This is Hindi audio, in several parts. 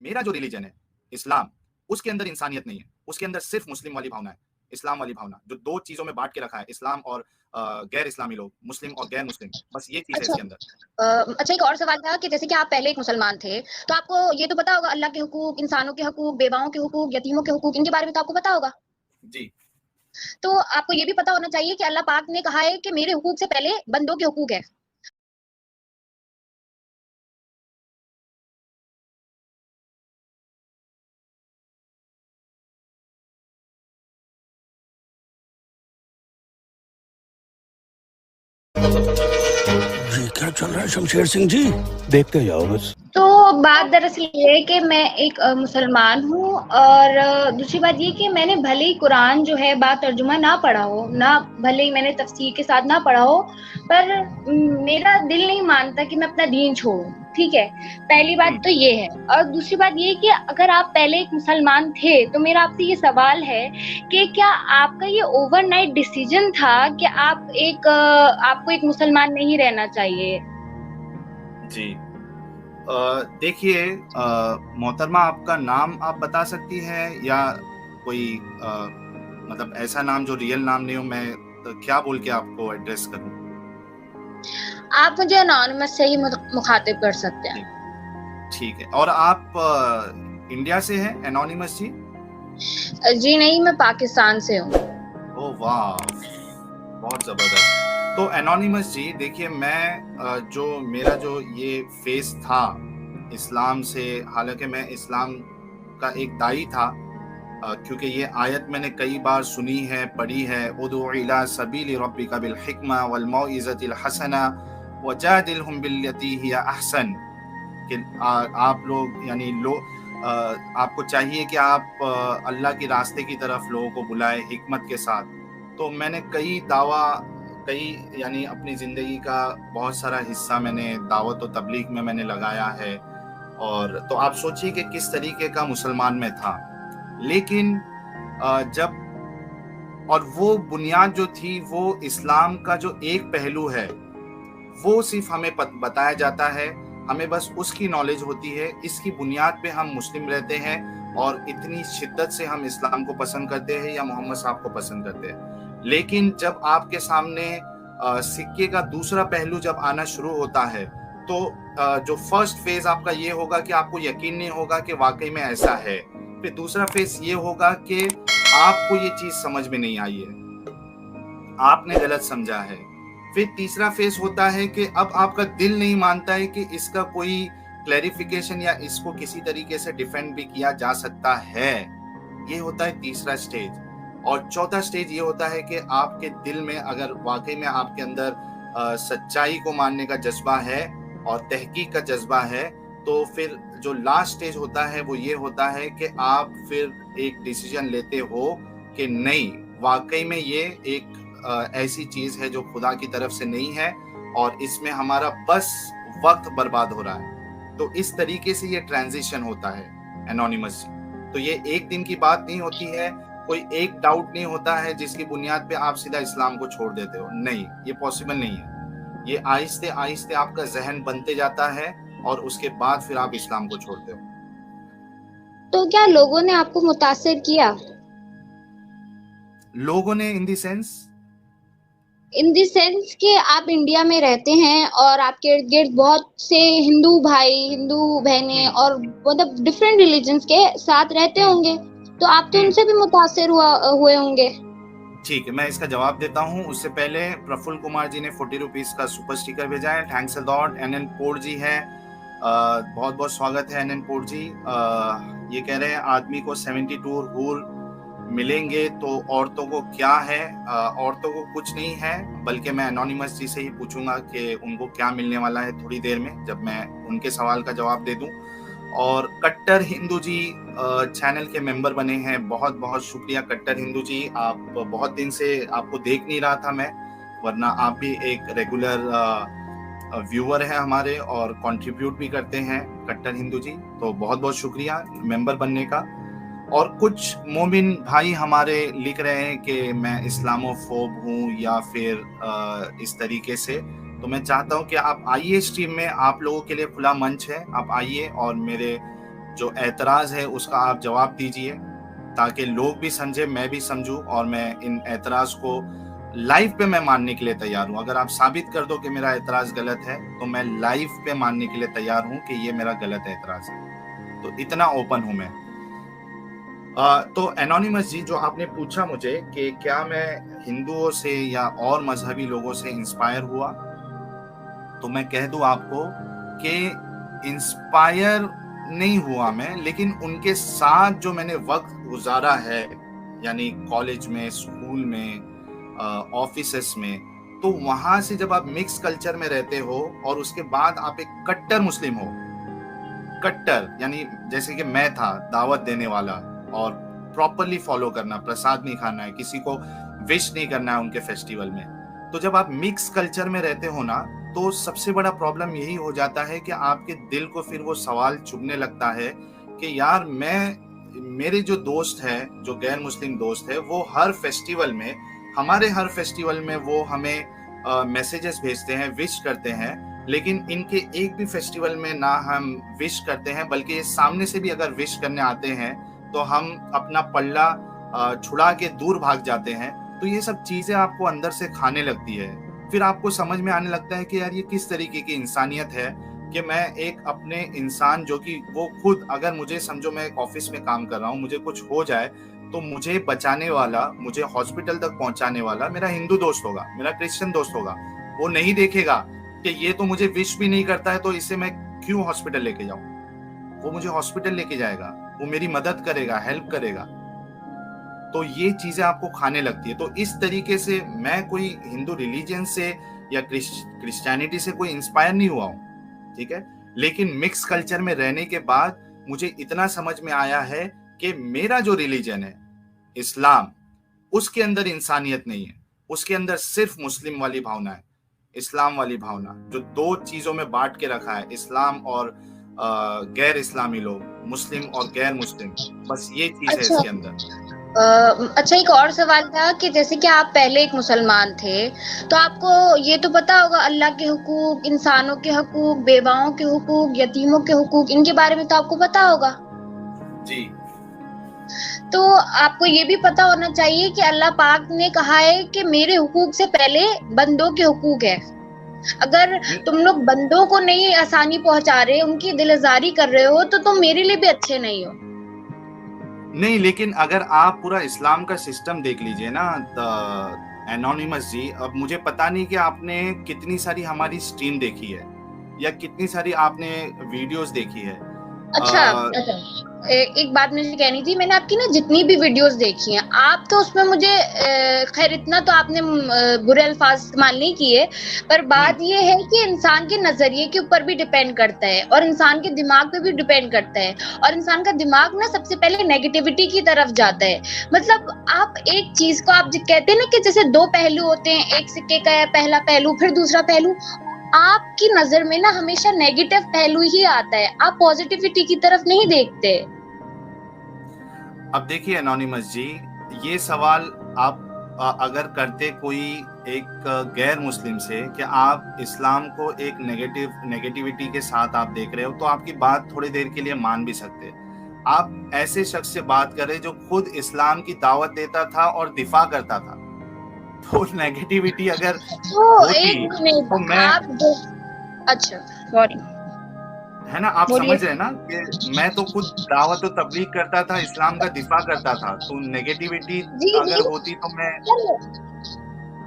मेरा जो रिलीजन है इस्लाम, उसके अंदर इंसानियत नहीं है, उसके अंदर सिर्फ मुस्लिम वाली भावना है, इस्लाम वाली भावना, जो दो चीजों में बांट के रखा है, इस्लाम और गैर इस्लामी लोग, मुस्लिम और गैर मुस्लिम, बस ये चीज है अच्छा। इसके अंदर। अच्छा, एक और सवाल था कि जैसे कि आप पहले एक मुसलमान थे, तो आपको ये तो पता होगा अल्लाह के हुकूक, इंसानों के हुकूक, बेवाओं के हुकूक, यतीमों के हुकूक, इनके बारे में तो आपको पता होगा। जी। तो आपको ये भी पता होना चाहिए कि अल्लाह पाक ने कहा है कि मेरे हुकूक से पहले बंदों के हुकूक है। ये क्या चल रहा है शमशेर सिंह जी? देखते जाओ बस। तो बात दरअसल ये है कि मैं एक मुसलमान हूँ, और दूसरी बात ये कि मैंने भले ही कुरान जो है बा तर्जुमा ना पढ़ा हो, ना भले ही मैंने तफसीर के साथ ना पढ़ा हो, पर मेरा दिल नहीं मानता कि मैं अपना दीन छोड़ूं। ठीक है, पहली बात तो ये है। और दूसरी बात ये कि अगर आप पहले एक मुसलमान थे तो मेरा आपसे ये सवाल है कि क्या आपका ये ओवरनाइट डिसीजन था कि आपको एक मुसलमान नहीं रहना चाहिए। जी देखिए मोहतरमा, आपका नाम आप बता सकती हैं, या कोई मतलब ऐसा नाम जो रियल नाम नहीं हो, मैं तो क्या बोल के आपको एड्रेस करूं? आप मुझे अनोनिमस से ही मुखातिब कर सकते हैं। ठीक है। और आप इंडिया से हैं एनोनिमस जी? जी नहीं, मैं पाकिस्तान से हूँ। ओह वाह, बहुत जबरदस्त। तो एनोनिमस जी देखिए, मैं जो मेरा जो ये फेस था इस्लाम से, हालांकि मैं इस्लाम का एक दाई था, क्योंकि ये आयत मैंने कई बार सुनी है, पढ़ी है, उदउ इला सबीली रब्बिका बिल हिकमा वल मौइज़तिल हसना वजादिलहुम बिल्लती हिया अहसन, कि आप लोग यानी आपको चाहिए कि आप अल्लाह के रास्ते की तरफ लोगों को बुलाए हिकमत के साथ। तो मैंने कई यानी अपनी ज़िंदगी का बहुत सारा हिस्सा मैंने दावत और तबलीग में मैंने लगाया है। और तो आप सोचिए कि किस तरीके का मुसलमान मैं था। लेकिन जब और वो बुनियाद जो थी, वो इस्लाम का जो एक पहलू है, वो सिर्फ हमें बताया जाता है, हमें बस उसकी नॉलेज होती है, इसकी बुनियाद पे हम मुस्लिम रहते हैं और इतनी शिद्दत से हम इस्लाम को पसंद करते हैं या मोहम्मद साहब को पसंद करते हैं। लेकिन जब आपके सामने सिक्के का दूसरा पहलू जब आना शुरू होता है, तो जो फर्स्ट फेज आपका ये होगा कि आपको यकीन नहीं होगा कि वाकई में ऐसा है। फिर दूसरा फेज ये होगा कि आपको ये चीज समझ में नहीं आई है, आपने गलत समझा है। फिर तीसरा फेस होता है कि अब आपका दिल नहीं मानता है कि इसका कोई क्लैरिफिकेशन या इसको किसी तरीके से डिफेंड भी किया जा सकता है। ये होता है तीसरा स्टेज। और चौथा स्टेज ये होता है कि आपके दिल में अगर वाकई में आपके अंदर सच्चाई को मानने का जज्बा है और तहकीक का जज्बा है, तो फिर जो लास्ट स्टेज होता है वो ये होता है कि आप फिर एक डिसीजन लेते हो कि नहीं, वाकई में ये एक ऐसी चीज है जो खुदा की तरफ से नहीं है और इसमें हमारा बस वक्त बर्बाद हो रहा है। तो इस तरीके से ये ट्रांजिशन होता है एनोनिमस। तो ये एक दिन की बात नहीं होती है, कोई एक डाउट नहीं होता है जिसकी बुनियाद पे आप सीधा इस्लाम को छोड़ देते हो। नहीं, ये पॉसिबल नहीं है। ये आहिस्ते आहिस्ते आपका जहन बनते जाता है और उसके बाद फिर आप इस्लाम को छोड़ते हो। तो क्या लोगों ने आपको मुतासिर किया? लोगों ने in the sense? In the sense कि आप इंडिया में रहते हैं और आपके इर्द गिर्द बहुत से हिंदू भाई, हिंदू बहनें और मतलब डिफरेंट रिलीजन्स के साथ रहते होंगे, तो आप तो उनसे भी मुतासिर हुए होंगे। ठीक है, मैं इसका जवाब देता हूँ। उससे पहले प्रफुल्ल कुमार जी ने 40 रुपीज का सुपर स्टिकर भेजा है, थैंक्स अ लॉट। एनएन पोर्ट जी है, बहुत बहुत स्वागत है एनएन पोर्ट जी। ये कह रहे हैं आदमी को 72 हूर मिलेंगे तो औरतों को क्या है? औरतों को कुछ नहीं है, बल्कि मैं एनोनिमस जी से ही पूछूंगा कि उनको क्या मिलने वाला है थोड़ी देर में, जब मैं उनके सवाल का जवाब दे दूं। और कट्टर हिंदू जी चैनल के मेंबर बने हैं, बहुत बहुत शुक्रिया कट्टर हिंदू जी। आप बहुत दिन से आपको देख नहीं रहा था मैं, वरना आप भी एक रेगुलर व्यूअर है हमारे और कंट्रीब्यूट भी करते हैं कट्टर हिंदू जी, तो बहुत बहुत शुक्रिया मेंबर बनने का। और कुछ मोमिन भाई हमारे लिख रहे हैं कि मैं इस्लामोफोब हूँ या फिर इस तरीके से। तो मैं चाहता हूँ कि आप आइए स्ट्रीम में, आप लोगों के लिए खुला मंच है, आप आइए और मेरे जो एतराज़ है उसका आप जवाब दीजिए, ताकि लोग भी समझे, मैं भी समझूं, और मैं इन एतराज़ को लाइव पे मैं मानने के लिए तैयार हूं। अगर आप साबित कर दो कि मेरा एतराज़ गलत है तो मैं लाइव पे मानने के लिए तैयार हूं कि ये मेरा गलत एतराज़ है। तो इतना ओपन हूं मैं। तो एनोनिमस जी, जो आपने पूछा मुझे कि क्या मैं हिंदुओं से या और मजहबी लोगों से इंस्पायर हुआ, तो मैं कह दूं आपको कि इंस्पायर नहीं हुआ मैं, लेकिन उनके साथ जो मैंने वक्त गुजारा है, यानी कॉलेज में, स्कूल में, ऑफिसेस में, तो वहां से जब आप मिक्स कल्चर में रहते हो और उसके बाद आप एक कट्टर मुस्लिम हो, कट्टर यानी जैसे कि मैं था, दावत देने वाला और प्रॉपरली फॉलो करना, प्रसाद नहीं खाना है, किसी को विश नहीं करना है उनके फेस्टिवल में। तो जब आप मिक्स कल्चर में रहते हो ना, तो सबसे बड़ा प्रॉब्लम यही हो जाता है कि आपके दिल को फिर वो सवाल चुभने लगता है कि यार मेरे जो दोस्त है, जो गैर मुस्लिम दोस्त है, वो हर फेस्टिवल में, हमारे हर फेस्टिवल में वो हमें मैसेजेस भेजते हैं, विश करते हैं, लेकिन इनके एक भी फेस्टिवल में ना हम विश करते हैं, बल्कि ये सामने से भी अगर विश करने आते हैं तो हम अपना पल्ला छुड़ा के दूर भाग जाते हैं। तो ये सब चीजें आपको अंदर से खाने लगती है। फिर आपको समझ में आने लगता है कि यार ये किस तरीके की इंसानियत है कि मैं एक अपने इंसान, जो कि वो खुद, अगर मुझे समझो मैं एक ऑफिस में काम कर रहा हूँ, मुझे कुछ हो जाए तो मुझे बचाने वाला, मुझे हॉस्पिटल तक पहुंचाने वाला मेरा हिंदू दोस्त होगा, मेरा क्रिश्चियन दोस्त होगा। वो नहीं देखेगा कि ये तो मुझे विश भी नहीं करता है तो इसे मैं क्यों हॉस्पिटल लेके जाऊं। वो मुझे हॉस्पिटल लेके जाएगा, वो मेरी मदद करेगा, हेल्प करेगा। तो ये चीजें आपको खाने लगती है। तो इस तरीके से मैं कोई हिंदू रिलीजन से या क्रिश्चियनिटी से कोई इंस्पायर नहीं हुआ हूं, ठीक है। लेकिन मिक्स कल्चर में रहने के बाद मुझे इतना समझ में आया है कि मेरा जो रिलीजन है, इस्लाम, उसके अंदर इंसानियत नहीं है, उसके अंदर सिर्फ मुस्लिम वाली भावना है, इस्लाम वाली भावना, जो दो चीजों में बांट के रखा है, इस्लाम और गैर इस्लामी लोग, मुस्लिम और गैर मुस्लिम, बस ये चीज है इसके अंदर। अच्छा, एक और सवाल था कि जैसे कि आप पहले एक मुसलमान थे, तो आपको ये तो पता होगा अल्लाह के हुकूक, इंसानों के हुकूक, बेवाओं के हुकूक, यतीमों के हुकूक, इनके बारे में तो आपको पता होगा जी। तो आपको ये भी पता होना चाहिए कि अल्लाह पाक ने कहा है कि मेरे हुकूक से पहले बंदों के हुकूक है। अगर तुम लोग बंदों को नहीं आसानी पहुंचा रहे, उनकी दिलजारी कर रहे हो, तो तुम मेरे लिए भी अच्छे नहीं हो। नहीं, लेकिन अगर आप पूरा इस्लाम का सिस्टम देख लीजिए ना एनोनिमस जी, अब मुझे पता नहीं कि आपने कितनी सारी हमारी स्ट्रीम देखी है या कितनी सारी आपने वीडियोस देखी है। अच्छा, एक बात मुझे कहनी थी, मैंने आपकी ना जितनी भी वीडियोस देखी हैं, आप तो उसमें मुझे खैर इतना तो आपने बुरे अल्फाज इस्तेमाल नहीं किए, पर बात ये है कि इंसान के नजरिए के ऊपर भी डिपेंड करता है और इंसान के दिमाग पे भी डिपेंड करता है, और इंसान का दिमाग ना सबसे पहले नेगेटिविटी की तरफ जाता है। मतलब आप एक चीज को, आप कहते हैं ना कि जैसे दो पहलू होते हैं, एक सिक्के का पहला पहलू फिर दूसरा पहलू, आपकी नजर में ना हमेशा नेगेटिव पहलू ही आता है, आप पॉजिटिविटी की तरफ नहीं देखते। अब देखिए एनोनिमस जी, ये सवाल आप अगर करते कोई एक गैर मुस्लिम से कि आप इस्लाम को एक नेगेटिविटी के साथ आप देख रहे हो, तो आपकी बात थोड़ी देर के लिए मान भी सकते। आप ऐसे शख्स से बात कर रहे जो खुद इस्लाम की दावत देता था और दिफा करता था, तो नेगेटिविटी अगर होती तो मैं, अच्छा सॉरी, है ना, आप समझ रहे हैं ना कि मैं तो खुद दावत और तबलीग करता था, इस्लाम का दिफा करता था, तो नेगेटिविटी अगर होती तो मैं,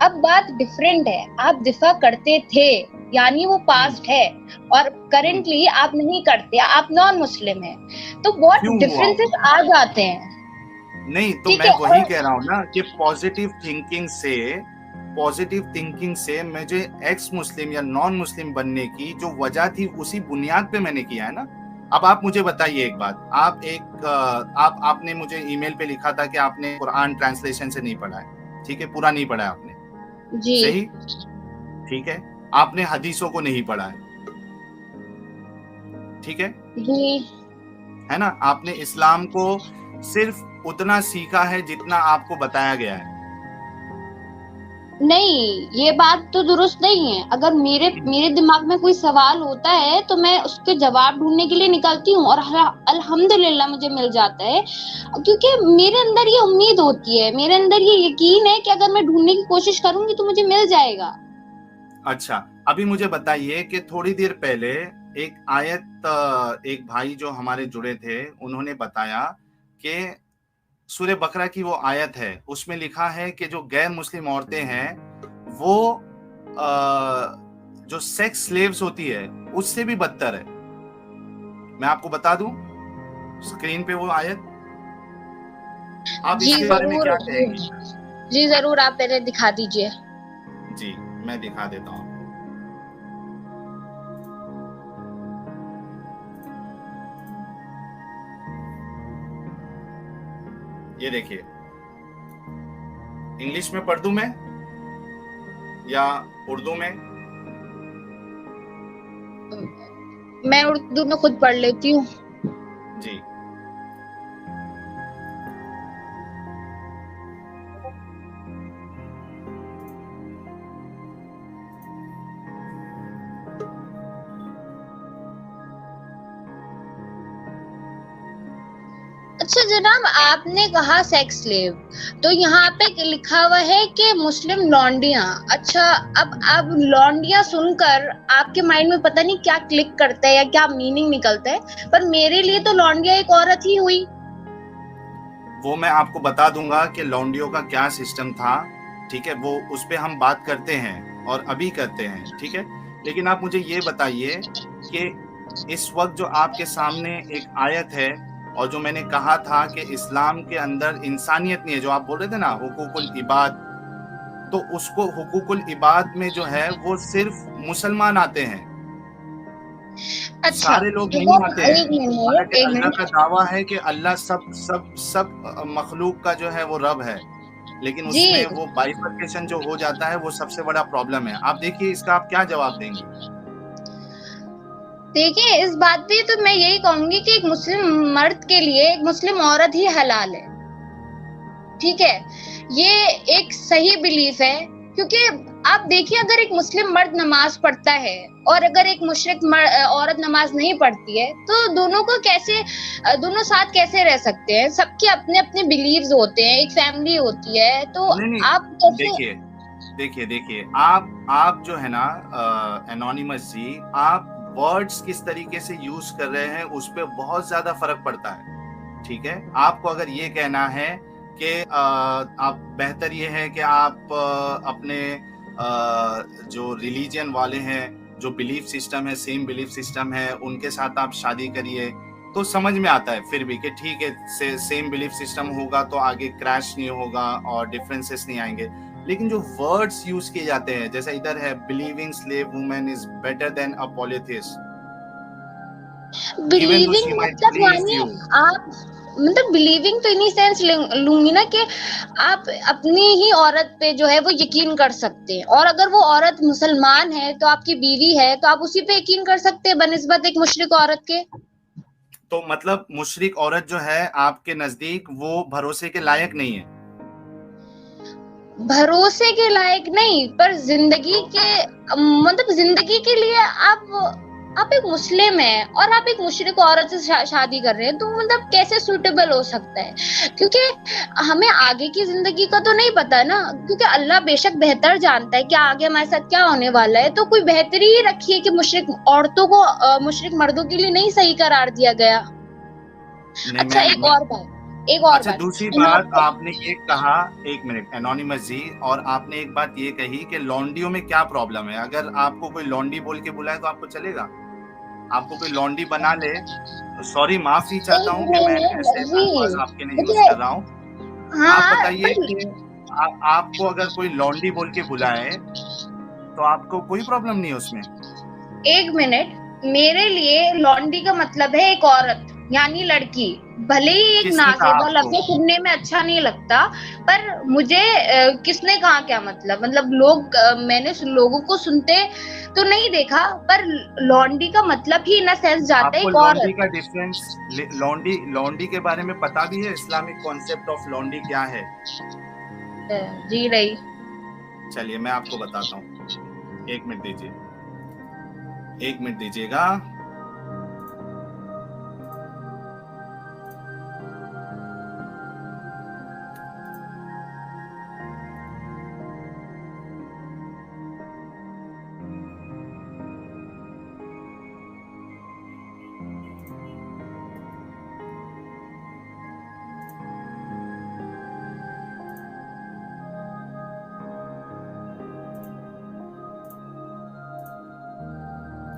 अब बात डिफरेंट है, आप दिफा करते थे यानी वो पास्ट है, और करेंटली आप नहीं करते, आप नॉन मुस्लिम हैं, तो बहुत डिफरेंसेस आ जाते हैं। नहीं, तो मैं वही कह रहा हूँ ना कि पॉजिटिव थिंकिंग से मुझे एक्स मुस्लिम या नॉन मुस्लिम बनने की जो वजह थी, उसी बुनियाद पे मैंने किया है ना। अब आप मुझे बताइए एक बात, आपने मुझे ईमेल पे लिखा था कि आपने कुरान ट्रांसलेशन से नहीं पढ़ा है, ठीक है, पूरा नहीं पढ़ा है आपने जी, सही, ठीक है। आपने हदीसों को नहीं पढ़ा है, ठीक है जी, है ना। आपने इस्लाम को सिर्फ उतना सीखा है जितना आपको बताया गया है, नहीं, ये बात तो दुरुस्त नहीं है। अगर मेरे दिमाग में कोई सवाल होता है तो मैं उसके जवाब ढूंढने के लिए निकलती हूँ, और अल्हम्दुलिल्लाह मुझे मिल जाता है, क्योंकि मेरे अंदर ये उम्मीद होती है, मेरे अंदर ये यकीन है कि अगर मैं ढूंढने की कोशिश करूंगी तो मुझे मिल जाएगा। अच्छा, अभी मुझे बताइए कि थोड़ी देर पहले एक आयत, एक भाई जो हमारे जुड़े थे उन्होंने बताया कि सूरह बकरा की वो आयत है, उसमें लिखा है कि जो गैर मुस्लिम औरतें हैं वो जो सेक्स स्लेव्स होती है उससे भी बदतर है। मैं आपको बता दूं स्क्रीन पे वो आयत, आप जी इसके बारे में जरूर, क्या कहेंगी? जी जरूर, आप पहले दिखा दीजिए। जी मैं दिखा देता हूँ। ये देखिए, इंग्लिश में पढ़ दूं मैं या उर्दू में? मैं उर्दू में खुद पढ़ लेती हूँ। जी, अच्छा जनाब, आपने कहा सेक्स स्लेव, तो यहाँ पे लिखा हुआ है कि मुस्लिम लौंडियां। अच्छा, अब लौंडियां सुनकर आपके माइंड में पता नहीं क्या क्लिक करता है या क्या मीनिंग निकलता है, पर मेरे लिए तो लौंडिया एक औरत ही हुई। वो मैं आपको बता दूंगा कि लौंडियों का क्या सिस्टम था, ठीक है, वो उस पे हम बात करते हैं और अभी करते हैं, ठीक है। लेकिन आप मुझे ये बताइए कि इस वक्त जो आपके सामने एक आयत है और जो मैंने कहा था कि इस्लाम के अंदर इंसानियत नहीं है, जो आप बोल रहे थे ना हुकूकुल इबाद, तो उसको हुकूकुल इबाद में जो है वो सिर्फ मुसलमान आते हैं, अच्छा, सारे लोग नहीं आते अगर हैं। एक मिनट, हालांकि एक अल्लाह मिनट। का दावा है कि अल्लाह सब सब सब मखलूक का जो है वो रब है, लेकिन जी उसमें वो बाइफर्केशन जो हो जाता है वो सबसे बड़ा प्रॉब्लम है। आप देखिए इसका आप क्या जवाब देंगी? देखिए, इस बात पे तो मैं यही कहूंगी कि एक मुस्लिम मर्द के लिए एक मुस्लिम औरत ही हलाल है, ठीक है। ये एक सही बिलीफ है, क्योंकि आप देखिए, अगर एक मुस्लिम मर्द नमाज पढ़ता है और अगर एक मुशरिक औरत नमाज नहीं पढ़ती है, तो दोनों को कैसे, दोनों साथ कैसे रह सकते हैं? सबके अपने अपने बिलीव्स होते हैं, एक फैमिली होती है, तो नहीं नहीं, आप कैसे? देखिए देखिए देखिए, आप जो है ना एनोनिमस जी, आप वर्ड्स किस तरीके से यूज कर रहे हैं उस पर बहुत ज्यादा फर्क पड़ता है, ठीक है। आपको अगर ये कहना है कि आप, बेहतर ये है कि आप अपने जो रिलीजन वाले हैं, जो बिलीफ सिस्टम है, सेम बिलीफ सिस्टम है, उनके साथ आप शादी करिए, तो समझ में आता है फिर भी कि ठीक है, सेम बिलीफ सिस्टम होगा तो आगे क्रैश नहीं होगा और डिफरेंसेस नहीं आएंगे। लेकिन जो वर्ड्स यूज किए जाते हैं, जैसे इधर है believing slave woman is better than a polytheist, even though believing she might मतलब प्लीज यानी यू। आप, मतलब बिलीविंग तो इन्हीं सेंस लूंगी ना कि आप अपनी ही औरत पे जो है वो यकीन कर सकते हैं, और अगर वो औरत मुसलमान है तो आपकी बीवी है, तो आप उसी पे यकीन कर सकते हैं बनिस्बत एक मुशरिक औरत के। तो मतलब मुशरिक औरत जो है आपके नजदीक वो भरोसे के लायक नहीं है? भरोसे के लायक नहीं, पर जिंदगी के, मतलब जिंदगी के लिए आप एक मुस्लिम हैं और आप एक मुशरिक औरत से शादी कर रहे हैं, तो मतलब कैसे सूटेबल हो सकता है? क्योंकि हमें आगे की जिंदगी का तो नहीं पता ना, क्योंकि अल्लाह बेशक बेहतर जानता है कि आगे हमारे साथ क्या होने वाला है। तो कोई बेहतरी ही रखी है कि मुशरिक औरतों को मुशरिक मर्दों के लिए नहीं सही करार दिया गया। नहीं, अच्छा, एक और बात, एक और अच्छा, बात दूसरी यहाँ बात पे। आपने ये कहा, एक मिनट एनोनिमस जी, और आपने एक बात ये कही कि लॉन्डियों में क्या प्रॉब्लम है। अगर आपको कोई लॉन्डी बोल के बुलाए तो आपको चलेगा? आपको कोई लॉन्डी बना ले, सॉरी माफी चाहता एक हूँ कि मैं मिनट ऐसे जी, अल्फाज आपके लिए यूज मुझे, कर रहा हूँ। आप हाँ बताइए पर कि आपको अगर कोई लॉन्डी बोल के बुलाए तो आपको कोई प्रॉब्लम नहीं है उसमें? एक मिनट, मेरे लिए लॉन्डी का मतलब है एक औरत यानी लड़की। भले ही एक किसने कहा नाजेबा आपको? लफ्ज सुनने में अच्छा नहीं लगता, पर मुझे किसने कहा क्या मतलब लोग, मैंने लोगों को सुनते तो नहीं देखा, पर लॉन्डी का मतलब ही इन सेंस जाता है आपको एक लॉन्डी औरत। का डिफरेंस, लॉन्डी लॉन्डी के बारे में पता भी है? इस्लामिक कॉन्सेप्ट ऑफ लॉन्डी क्या है? जी नहीं। चलिए मैं आपको बताता हूँ, 1 मिनट दीजिए, 1 मिनट दीजिएगा।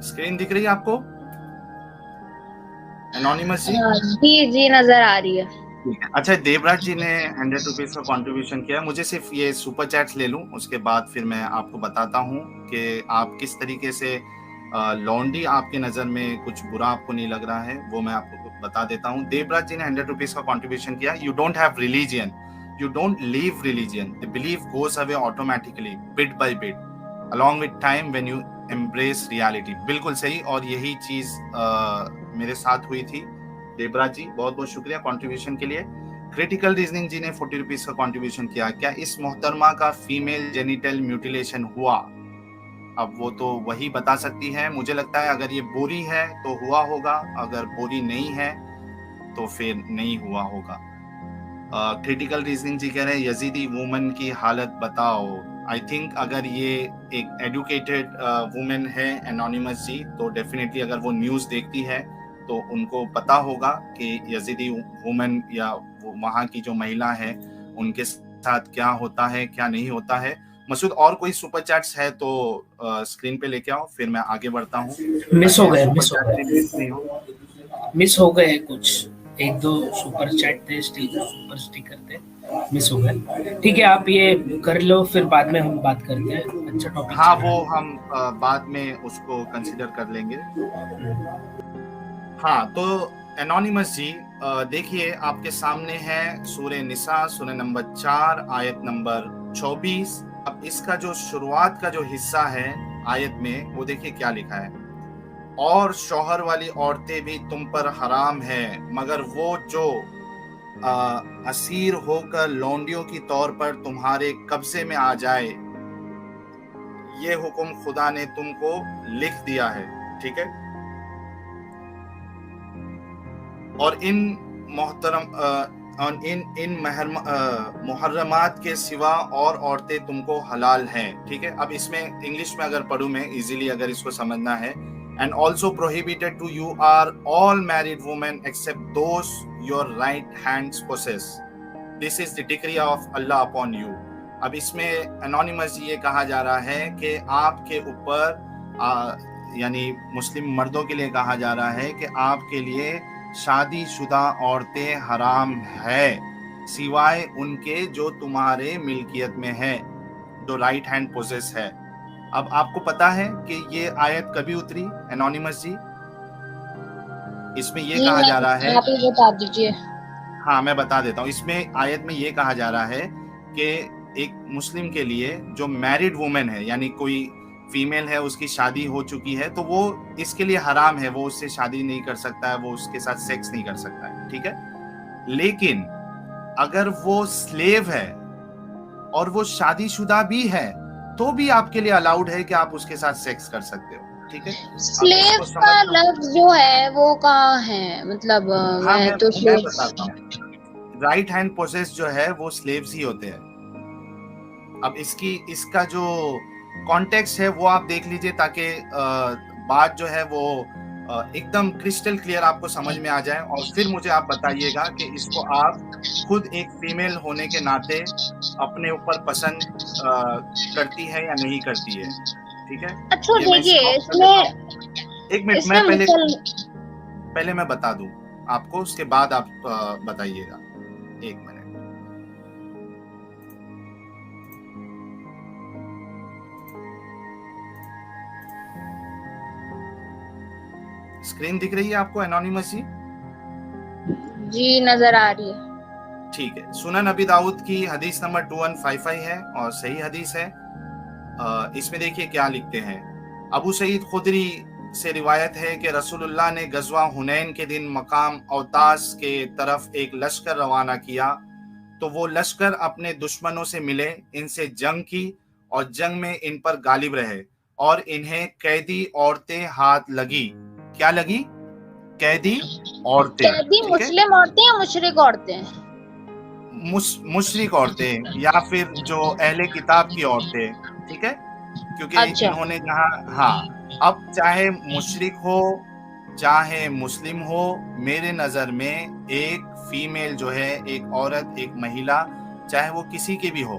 स्क्रीन दिख रही है आपको एनोनिमस जी? जी नजर आ रही है। ठीक है। अच्छा, देवराज जी ने 100 रुपीज का कंट्रीब्यूशन किया। मुझे सिर्फ ये सुपर चैट्स ले लूं, उसके बाद फिर मैं आपको बताता हूं कि आप किस तरीके से लॉन्डी आपके नजर में कुछ बुरा आपको नहीं लग रहा है, वो मैं आपको बता देता हूं। देवराज जी ने 100 रुपीज का कंट्रीब्यूशन किया। You don't have religion, you don't leave religion, the belief goes away automatically bit by bit along with time when you embrace reality। बिल्कुल सही, और यही चीज मेरे साथ हुई थी। देवराज जी बहुत बहुत शुक्रिया कंट्रीब्यूशन के लिए। क्रिटिकल रीजनिंग जी ने 40 रुपीज का कंट्रीब्यूशन किया। क्या इस मोहतरमा का फीमेल जेनिटल म्यूटिलेशन हुआ? अब वो तो वही बता सकती है। मुझे लगता है अगर ये बोरी है तो हुआ होगा, अगर बोरी नहीं है तो फिर नहीं हुआ होगा। क्रिटिकल रीजनिंग जी कह रहे हैं यजीदी वुमन की हालत बताओ। आई थिंक अगर ये एक एडुकेटेड वुमेन है एनोनिमस जी, तो डेफिनेटली अगर वो न्यूज़ देखती है तो उनको पता होगा कि यजीदी वुमेन या वहाँ की जो महिला है उनके साथ क्या होता है क्या नहीं होता है। मसूद, और कोई सुपर चैट्स है तो स्क्रीन पे लेके आओ, फिर मैं आगे बढ़ता हूँ। मिस हो गए कुछ, 1-2 सुपर चैट थे, सुपर स्टिकर थे, मिस हो गए। ठीक है, आप ये कर लो, फिर बाद में हम बात करते हैं। अच्छा टॉपिक। हाँ, वो हम बाद में उसको कंसीडर कर लेंगे। हाँ, तो एनोनिमस जी देखिए आपके सामने है सूरह निसा, सूरह नंबर 4 आयत नंबर 24। अब इसका जो शुरुआत का जो हिस्सा है आयत में, वो देखिए क्या लिखा है। और शौहर वाली औरतें भी तुम पर हराम है, मगर वो जो असीर होकर लौंडियों की तौर पर तुम्हारे कब्जे में आ जाए, ये हुक्म खुदा ने तुमको लिख दिया है। ठीक है, और इन मुहर्रमात के सिवा और औरतें तुमको हलाल हैं। ठीक है, अब इसमें इंग्लिश में अगर पढ़ूं मैं इजीली, अगर इसको समझना है, and also prohibited to you are all married women except those your right hands possess, this is the decree of Allah upon you। अब इसमें एनोनिमस ये कहा जा रहा है कि आपके ऊपर यानी मुस्लिम मर्दों के लिए कहा जा रहा है कि आपके लिए शादीशुदा औरतें हराम है, सिवाय उनके जो तुम्हारे मिल्कियत में है, जो राइट हैंड पोजेस है। अब आपको पता है कि ये आयत कभी उतरी एनोनिमस जी? इसमें ये कहा जा रहा है, आप ये बता दीजिए। हाँ मैं बता देता हूँ। इसमें आयत में ये कहा जा रहा है कि एक मुस्लिम के लिए जो मैरिड वुमेन है, यानी कोई फीमेल है, उसकी शादी हो चुकी है, तो वो इसके लिए हराम है, वो उससे शादी नहीं कर सकता है, वो उसके साथ सेक्स नहीं कर सकता है। ठीक है, लेकिन अगर वो स्लेव है और वो शादीशुदा भी है तो भी आपके लिए अलाउड है कि आप उसके साथ सेक्स कर सकते हो। ठीक है, स्लेव का लफ्ज जो है वो कहाँ है? मतलब हाँ, मैं बताता हूँ। राइट हैंड पोसेस जो है वो स्लेव्स ही होते हैं। अब इसका जो कॉन्टेक्स्ट है वो आप देख लीजिए, ताकि बात जो है वो एकदम क्रिस्टल क्लियर आपको समझ में आ जाए, और फिर मुझे आप बताइएगा कि इसको आप खुद एक फीमेल होने के नाते अपने ऊपर पसंद करती है या नहीं करती है। ठीक है, अच्छा देखिए, एक मिनट मैं पहले मैं बता दूं आपको, उसके बाद आप बताइएगा। एक मिनट, स्क्रीन दिख रही है आपको एनोनिमस जी? जी नजर आ रही है। ठीक है, सुनन अबी दाऊद की हदीस नंबर 2155 है और सही हदीस है। इसमें देखिए क्या लिखते हैं। अबू सईद खुदरी से रिवायत है कि रसूलुल्लाह ने गज़वा हुनैन के दिन मकाम औतास के तरफ एक लश्कर रवाना किया, तो वो लश्कर अपने दुश्मनों से मिले, इनसे जंग की और जंग में इन पर गालिब रहे और इन्हें कैदी औरतें हाथ लगी। क्या लगी? कैदी औरतें। कैदी ठीक है, मुस्लिम औरतें या मुशरिक औरतें? मुशरिक औरतें या फिर जो अहले किताब की औरतें। ठीक है, क्योंकि अच्छा। इन्होंने जहाँ, हाँ, अब चाहे मुशरिक हो चाहे मुस्लिम हो, मेरे नजर में एक फीमेल जो है, एक औरत, एक महिला, चाहे वो किसी की भी हो,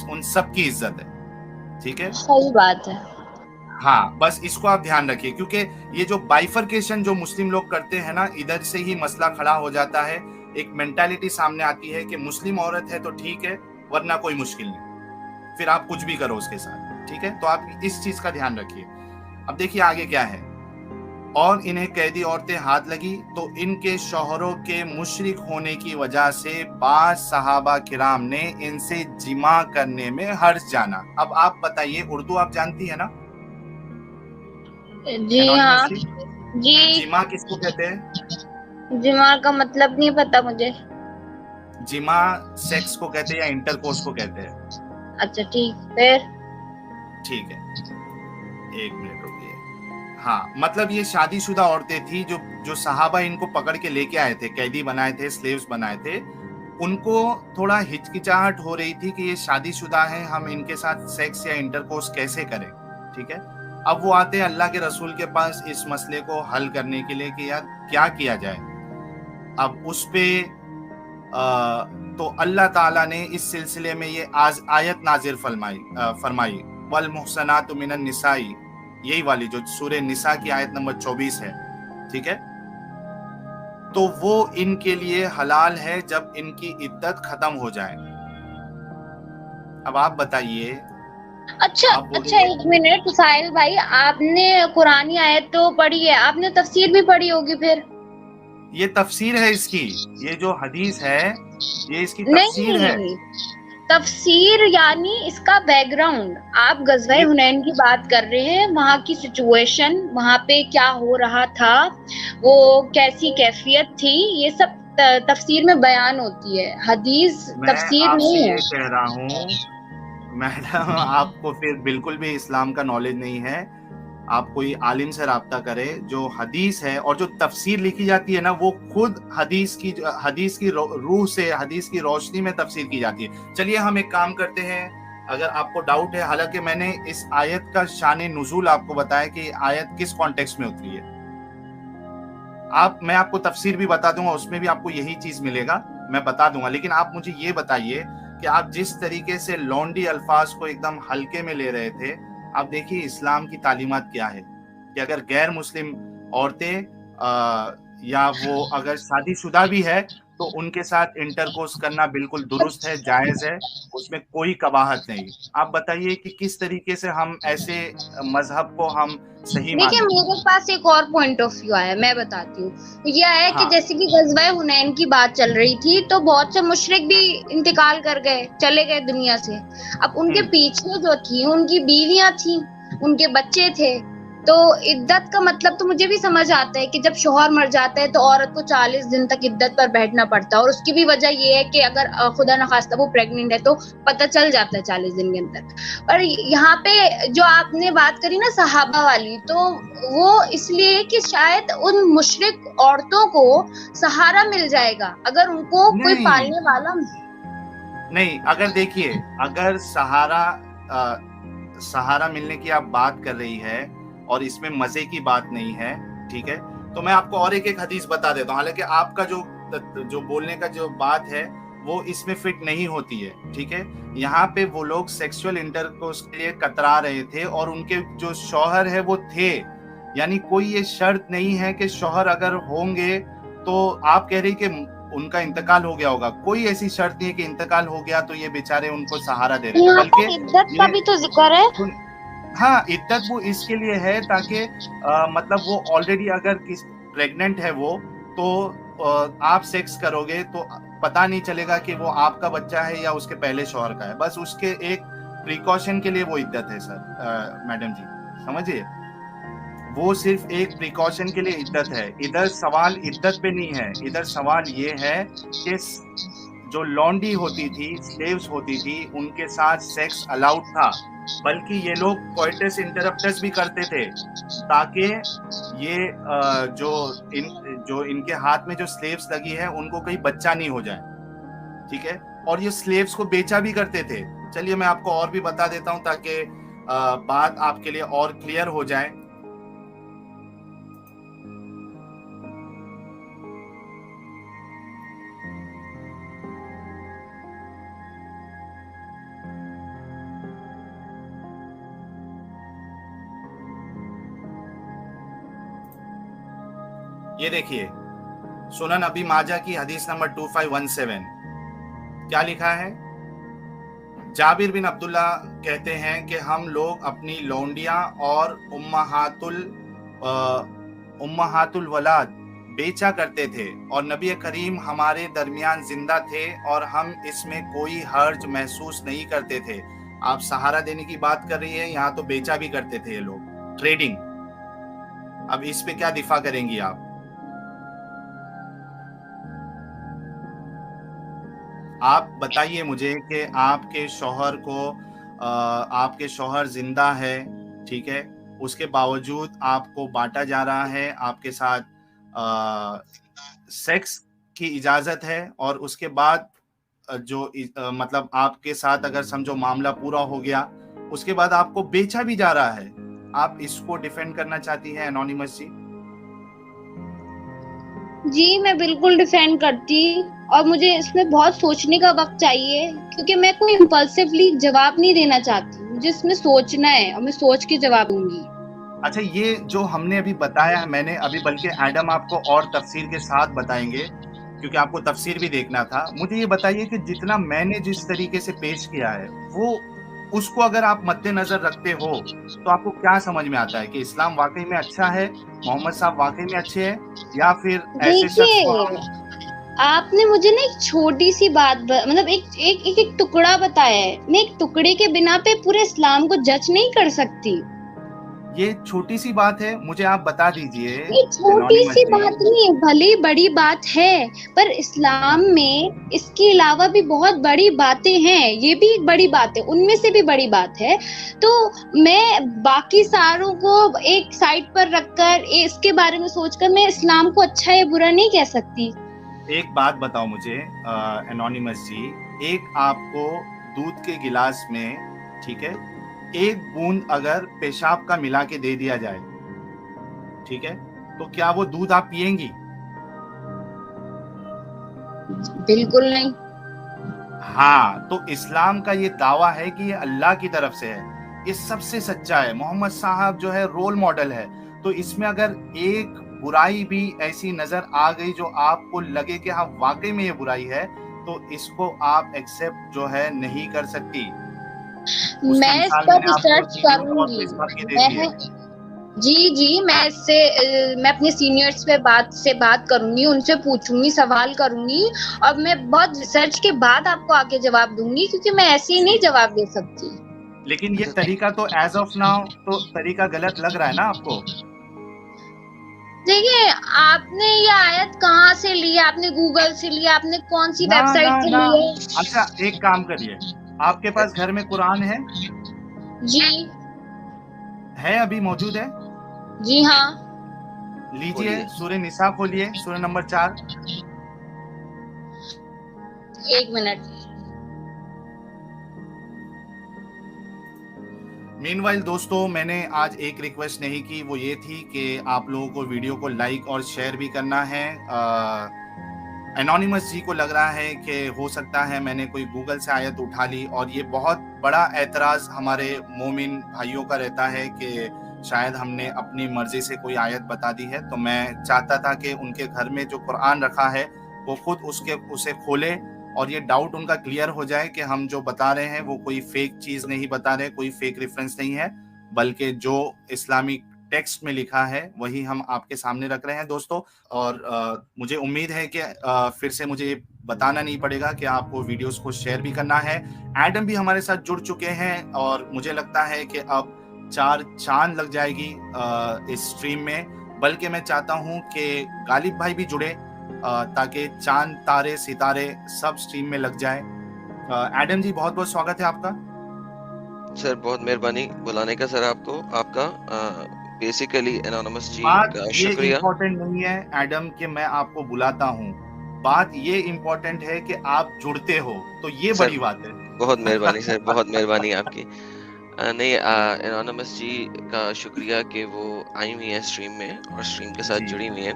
उन सब की इज्जत है। ठीक है, सही बात है। हाँ, बस इसको आप ध्यान रखिए, क्योंकि ये जो बाइफरकेशन जो मुस्लिम लोग करते हैं ना, इधर से ही मसला खड़ा हो जाता है। एक मेंटालिटी सामने आती है कि मुस्लिम औरत है तो ठीक है, वरना कोई मुश्किल नहीं, फिर आप कुछ भी करो उसके साथ। ठीक है, तो आप इस चीज का ध्यान रखिए। अब देखिए आगे क्या है। और इन्हें कैदी औरतें हाथ लगी तो इनके शौहरों के मुशरिक होने की वजह से बाज सहाबा किराम ने इनसे जिमा करने में हर्ष जाना। अब आप बताइए, उर्दू आप जानती है ना? जी हाँ। एनोनिमस जी। जिमा किसको कहते हैं? जिमा का मतलब नहीं पता मुझे। जिमा सेक्स को कहते हैं या इंटरकोर्स को कहते हैं? अच्छा ठीक, फिर? ठीक है, एक मिनट रुकिए। हाँ, मतलब ये शादीशुदा औरतें थी जो जो सहाबा इनको पकड़ के लेके आए थे, कैदी बनाए थे, स्लेव्स बनाए थे। उनको थोड़ा हिचकिचाहट हो रही थी कि ये शादीशुदा हैं, हम इनके साथ सेक्स या इंटरकोर्स कैसे करें। ठीक है, अब वो आते हैं अल्लाह के रसूल के पास इस मसले को हल करने के लिए कि यार क्या किया जाए। अब उस पे तो अल्लाह ताला ने इस सिलसिले में ये आयत नाजिर फरमाई, वल मुहसनातु मिनन निसाई, यही वाली जो सूरह निसा की आयत नंबर 24 है। ठीक है, तो वो इनके लिए हलाल है जब इनकी इद्दत खत्म हो जाए। अब आप बताइए। अच्छा आप अच्छा, बोलिए। एक मिनट साहिल भाई, आपने कुरानी आयत तो पढ़ी है, आपने तफसीर भी पढ़ी होगी फिर? ये तफसीर है इसकी, ये जो हदीस है ये इसकी तफसीर है। नहीं, तफसीर यानी इसका बैकग्राउंड। आप गज़वे ये हुनैन की बात कर रहे हैं, वहाँ की सिचुएशन, वहाँ पे क्या हो रहा था, वो कैसी कैफियत थी, ये सब तफसीर में बयान होती है। हदीस मैं तफसीर आपसे नहीं है। ये कह रहा हूँ मैडम, आपको फिर बिल्कुल भी इस्लाम का नॉलेज नहीं है। आप कोई आलिम से राब्ता करें। जो हदीस है और जो तफसीर लिखी जाती है ना, वो खुद हदीस की रूह से, हदीस की रोशनी में तफसीर की जाती है। चलिए हम एक काम करते हैं, अगर आपको डाउट है, हालांकि मैंने इस आयत का शान नुज़ूल आपको बताया कि आयत किस कॉन्टेक्स्ट में उतरी है। मैं आपको तफसीर भी बता दूंगा, उसमें भी आपको यही चीज मिलेगा, मैं बता दूंगा। लेकिन आप मुझे ये बताइए कि आप जिस तरीके से लौंडी अल्फाज को एकदम हल्के में ले रहे थे, आप देखिए इस्लाम की तालीमात क्या है कि अगर गैर मुस्लिम औरतें या वो अगर शादीशुदा भी है तो उनके साथ इंटरकोर्स करना बिल्कुल दुरुस्त है, जायज है, उसमें कोई कबाहत नहीं। आप बताइए कि किस तरीके से हम ऐसे मजहब को हम सही देखिए, माने। मेरे पास एक और पॉइंट ऑफ व्यू है, मैं बताती हूँ। यह है कि हाँ। जैसे कि गज़वा हुनैन की बात चल रही थी, तो बहुत से मुशरिक भी इंतकाल कर गए, चले गए दुनिया से। अब उनके पीछे जो थी, उनकी बीवियां थी, उनके बच्चे थे। तो इद्दत का मतलब तो मुझे भी समझ आता है कि जब शौहर मर जाता है तो औरत को 40 दिन तक इद्दत पर बैठना पड़ता है। और उसकी भी वजह ये है कि अगर खुदा न खास्ता वो प्रेग्नेंट है तो पता चल जाता है 40 दिन के अंदर। और यहाँ पे जो आपने बात करी ना सहाबा वाली, तो वो इसलिए कि शायद उन मुशरिक औरतों को सहारा मिल जाएगा अगर उनको कोई नहीं पालने वाला। नहीं, अगर देखिए, अगर सहारा मिलने की आप बात कर रही है और इसमें मजे की बात नहीं है, ठीक है, तो मैं आपको और एक हदीस बता देता हूँ। हालांकि आपका जो बोलने का जो बात है वो इसमें फिट नहीं होती है। ठीक है, यहाँ पे वो लोग सेक्सुअल इंटरकोर्स के लिए कतरा रहे थे और उनके जो शौहर है वो थे, यानी कोई ये शर्त नहीं है कि शौहर अगर होंगे तो आप कह रही कि उनका इंतकाल हो गया होगा। कोई ऐसी शर्त नहीं है कि इंतकाल हो गया तो ये बेचारे उनको सहारा दे रहे हैं, यहाँ पर बल्कि इद्दत का भी तो जिक्र है। हाँ, इद्दत वो इसके लिए है ताकि मतलब वो ऑलरेडी अगर प्रेग्नेंट है वो, तो आप सेक्स करोगे तो पता नहीं चलेगा कि वो आपका बच्चा है या उसके पहले शौहर का है। बस उसके एक प्रिकॉशन के लिए वो इद्दत है सर, मैडम जी, समझिए, वो सिर्फ एक प्रिकॉशन के लिए इद्दत है। इधर सवाल इद्दत पे नहीं है, इधर सवाल ये है कि जो लॉन्डी होती थी, स्लेव्स होती थी, उनके साथ सेक्स अलाउड था, बल्कि ये लोग कोइटस इंटरप्टस भी करते थे ताकि ये जो इनके हाथ में जो स्लेव्स लगी है उनको कहीं बच्चा नहीं हो जाए, ठीक है। और ये स्लेव्स को बेचा भी करते थे। चलिए मैं आपको और भी बता देता हूं ताकि बात आपके लिए और क्लियर हो जाए। ये देखिए, सुनन अबी माजा की हदीस नंबर 2517 क्या लिखा है? जाबिर बिन अब्दुल्ला कहते हैं कि हम लोग अपनी लौंडियां और उम्महातुल वलाद बेचा करते थे और नबी करीम हमारे दरमियान जिंदा थे और हम इसमें कोई हर्ज महसूस नहीं करते थे। आप सहारा देने की बात कर रही है, यहाँ तो बेचा भी करते थे ये लोग, ट्रेडिंग। अब इस पे क्या दिफा करेंगी आप? आप बताइए मुझे कि आपके शौहर जिंदा है, ठीक है, उसके बावजूद आपको बांटा जा रहा है, आपके साथ सेक्स की इजाजत है, और उसके बाद मतलब आपके साथ अगर समझो मामला पूरा हो गया, उसके बाद आपको बेचा भी जा रहा है। आप इसको डिफेंड करना चाहती हैं एनोनिमस जी? जी मैं बिल्कुल डिफेंड करती, और मुझे इसमें बहुत सोचने का वक्त चाहिए, क्योंकि मैं कोई इम्पल्सिवली जवाब नहीं देना चाहती, मुझे इसमें सोचना है और मैं सोच के जवाब दूंगी। अच्छा, ये जो हमने अभी बताया है, मैंने अभी, बल्कि एडम आपको और तफसीर के साथ बताएंगे क्योंकि आपको तफसीर भी देखना था। मुझे ये बताइए कि जितना मैंने जिस तरीके से पेश किया है वो उसको अगर आप मद्देनजर रखते हो तो आपको क्या समझ में आता है कि इस्लाम वाकई में अच्छा है, मोहम्मद साहब वाकई में अच्छे हैं, या फिर ऐसे शख्स को हम... आपने मुझे ना एक छोटी सी बात मतलब एक टुकड़ा बताया है, मैं एक टुकड़े के बिना पे पूरे इस्लाम को जज नहीं कर सकती। ये छोटी सी बात है, मुझे आप बता दीजिए। ये छोटी सी बात नहीं है, भले बड़ी बात है, पर इस्लाम में इसके अलावा भी बहुत बड़ी बातें हैं, ये भी एक बड़ी बात है, उनमें से भी बड़ी बात है। तो मैं बाकी सारों को एक साइड पर रखकर इसके बारे में सोचकर मैं इस्लाम को अच्छा या बुरा नहीं कह सकती। एक बात बताओ मुझे एनोनिमस जी, एक आपको दूध के गिलास में, ठीक है, एक बूंद अगर पेशाब का मिला के दे दिया जाए, ठीक है, तो क्या वो दूध आप पिएंगी? बिल्कुल नहीं। हाँ, तो इस्लाम का ये दावा है कि ये अल्लाह की तरफ से है, ये सबसे सच्चा है, मोहम्मद साहब जो है रोल मॉडल है। तो इसमें अगर एक बुराई भी ऐसी नजर आ गई जो आपको लगे कि हाँ वाकई में ये बुराई है, तो इसको आप एक्सेप्ट जो है नहीं कर सकती। मैं इस पर रिसर्च करूंगी। जी मैं अपने सीनियर्स पे बात करूंगी, उनसे पूछूंगी, सवाल करूंगी, और मैं बहुत रिसर्च के बाद आपको आके जवाब दूंगी, क्योंकि मैं ऐसे ही नहीं जवाब दे सकती। लेकिन ये तरीका तो एज ऑफ नाउ तो तरीका गलत लग रहा है ना आपको? देखिए, आपने ये आयत कहाँ से ली? आपने गूगल से लिया? आपने कौन सी वेबसाइट से ली है? अच्छा, एक काम करिए, आपके पास घर में कुरान है? जी है, अभी मौजूद है? जी हाँ। लीजिए, सूरह निसा खोलिए, सूरह नंबर 4। एक मिनट। मीनवाइल दोस्तों, मैंने आज एक रिक्वेस्ट नहीं की, वो ये थी कि आप लोगों को वीडियो को लाइक और शेयर भी करना है। एनोनिमस जी को लग रहा है कि हो सकता है मैंने कोई गूगल से आयत उठा ली, और ये बहुत बड़ा एतराज हमारे मोमिन भाइयों का रहता है कि शायद हमने अपनी मर्जी से कोई आयत बता दी है। तो मैं चाहता था कि उनके घर में जो कुरान रखा है वो खुद उसे खोले और ये डाउट उनका क्लियर हो जाए कि हम जो बता रहे हैं वो कोई फेक चीज नहीं बता रहे, कोई फेक रेफरेंस नहीं है, बल्कि जो इस्लामिक टेक्स्ट में लिखा है वही हम आपके सामने रख रहे हैं दोस्तों। और मुझे उम्मीद है कि फिर से मुझे बताना नहीं पड़ेगा कि आपको वीडियोस को शेयर भी करना है। एडम भी हमारे साथ जुड़ चुके हैं और मुझे लगता है कि अब 4 चांद लग जाएगी इस स्ट्रीम में। बल्कि मैं चाहता हूं कि गालिब भाई भी जुड़े, ताकि चांद तारे सितारे सब स्ट्रीम में लग जाए। एडम जी बहुत बहुत स्वागत है आपका। सर बहुत मेहरबानी बुलाने का सर आपको, आपका बेसिकली एनोनिमस जी बात का ये शुक्रिया। इम्पोर्टेंट नहीं है एडम कि मैं आपको बुलाता हूँ, बात ये इम्पोर्टेंट है कि आप जुड़ते हो, तो ये सर बड़ी बात है। बहुत मेहरबानी सर, बहुत मेहरबानी आपकी। नहीं एनोनिमस जी का शुक्रिया कि वो आई हुई है स्ट्रीम में और स्ट्रीम के साथ जी जुड़ी हुई हैं।